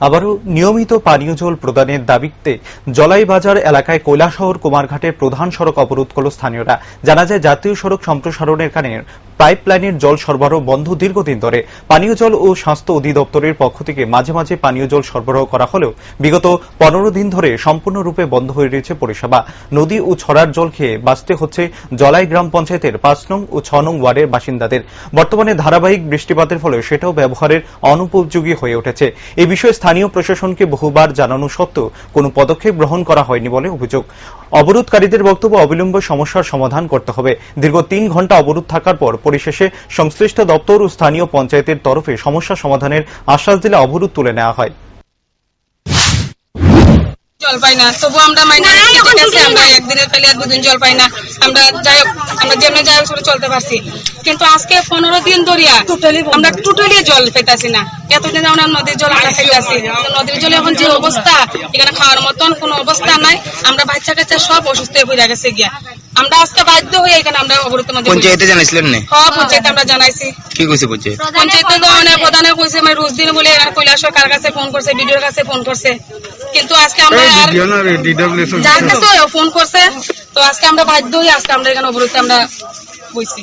আবারও নিয়মিত পানীয় জল প্রদানের দাবিতে জলাইবাজার এলাকায় কৈলাসহর কুমারঘাটের প্রধান সড়ক অবরোধ করল স্থানীয়রা। জানা যায়, জাতীয় সড়ক সম্প্রসারণের কারণে পাইপলাইনের জল সরবরাহ বন্ধ দীর্ঘদিন ধরে। পানীয় জল ও স্বাস্থ্য অধিদপ্তরের পক্ষ থেকে মাঝে মাঝে পানীয় জল সরবরাহ করা হলেও বিগত 15 দিন ধরে সম্পূর্ণরূপে বন্ধ হয়ে রয়েছে পরিষেবা। নদী ও ছড়ার জল খেয়ে বাঁচতে হচ্ছে জলাই গ্রাম পঞ্চায়েতের 5 নং ও 6 নং ওয়ার্ডের বাসিন্দাদের। বর্তমানে ধারাবাহিক বৃষ্টিপাতের ফলে সেটাও ব্যবহারের অনুপযোগী হয়ে উঠেছে। এই বিষয়ে স্থানীয় প্রশাসনকে বহুবার জানানো সত্ত্বেও কোনো পদক্ষেপ গ্রহণ করা হয়নি বলে অভিযোগ। অবরোধকারীদের বক্তব্য, অবিলম্বে সমস্যার সমাধান করতে হবে। দীর্ঘ 3 ঘণ্টা অবরোধ থাকার পর পরিশেষে সংশ্লিষ্ট দপ্তর ও স্থানীয় পঞ্চায়েতের তরফে সমস্যা সমাধানের আশ্বাস দিলে অবরোধ তুলে নেওয়া হয়। জল পাই না, তবু আমরা মাইনে ঠিক আছে, আমরা একদিনের পেলে আর দুদিন জল পাই না। আমরা যাই হোক, আমরা যেমনি যাই হোক চলতে পারছি, কিন্তু আজকে 15 দিন ধরিয়া আমরা টোটালি জল পেতাছি না। এতদিন আমরা নদীর জল আমরা খাইতেছি, নদীর জলে এখন যে অবস্থা, এখানে খাওয়ার মতন কোনো অবস্থা নাই। আমরা বাচ্চা কাচ্চা সব অসুস্থ হয়ে গেছে গিয়া। আমরা আজকে বাধ্য হয়ে এখানে আমরা অবরোধের মধ্যে। পঞ্চায়েতে জানাইছিলেন না? হ্যাঁ, পঞ্চায়েতে আমরা জানাইছি। কি কইছে পঞ্চায়েত? পঞ্চায়েতে তো অনেক প্রধানে কইছে, মানে রোজ দিন বলে কৈলাসর কার কাছে ফোন করছে, বিডিওর কাছে ফোন করছে, কিন্তু আজকে আমরা যার কাছে ফোন করছে, তো আজকে আমরা বাধ্য হয়ে আজকে আমরা এখানে অবরোধে আমরা বসছি।